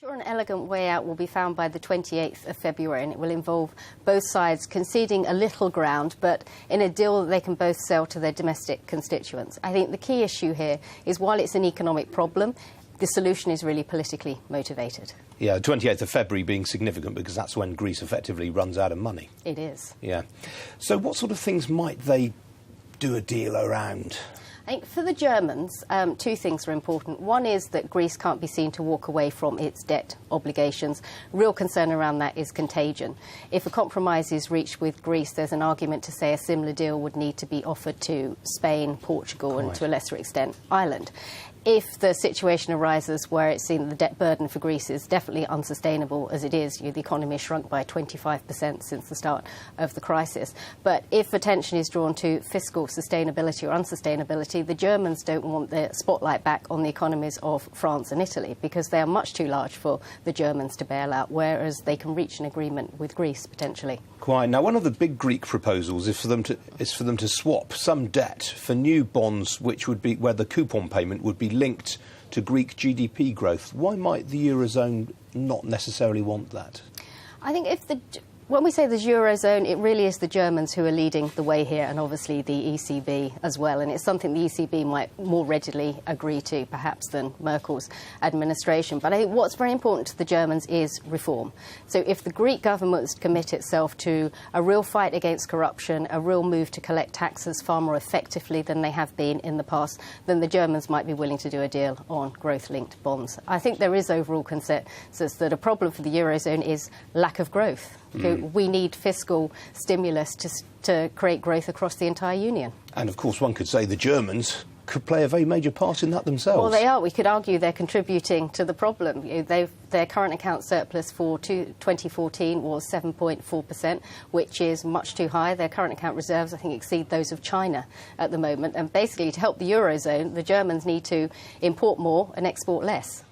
Sure, an elegant way out will be found by the 28th of February, and it will involve both sides conceding a little ground, but in a deal that they can both sell to their domestic constituents. I think the key issue here is, while it's an economic problem, the solution is really politically motivated. Yeah, 28th of February being significant because that's when Greece effectively runs out of money. It is. Yeah. So what sort of things might they do a deal around? I think for the Germans, two things are important. One is that Greece can't be seen to walk away from its debt obligations. Real concern around that is contagion. If a compromise is reached with Greece, there's an argument to say a similar deal would need to be offered to Spain, Portugal, and to a lesser extent, Ireland. If the situation arises where it's seen the debt burden for Greece is definitely unsustainable as it is, the economy has shrunk by 25% since the start of the crisis. But if attention is drawn to fiscal sustainability or unsustainability, the Germans don't want the spotlight back on the economies of France and Italy because they are much too large for the Germans to bail out, whereas they can reach an agreement with Greece potentially. Quite. Now, one of the big Greek proposals is for them to swap some debt for new bonds, which would be where the coupon payment would be linked to Greek GDP growth. Why might the Eurozone not necessarily want that? I think when we say the Eurozone, it really is the Germans who are leading the way here, and obviously the ECB as well. And it's something the ECB might more readily agree to, perhaps, than Merkel's administration. But I think what's very important to the Germans is reform. So if the Greek government was to commit itself to a real fight against corruption, a real move to collect taxes far more effectively than they have been in the past, then the Germans might be willing to do a deal on growth-linked bonds. I think there is overall consensus that a problem for the Eurozone is lack of growth. We need fiscal stimulus to create growth across the entire Union. And of course, one could say the Germans could play a very major part in that themselves. Well, they are. We could argue they're contributing to the problem. Their current account surplus for 2014 was 7.4%, which is much too high. Their current account reserves, I think, exceed those of China at the moment. And basically, to help the Eurozone, the Germans need to import more and export less.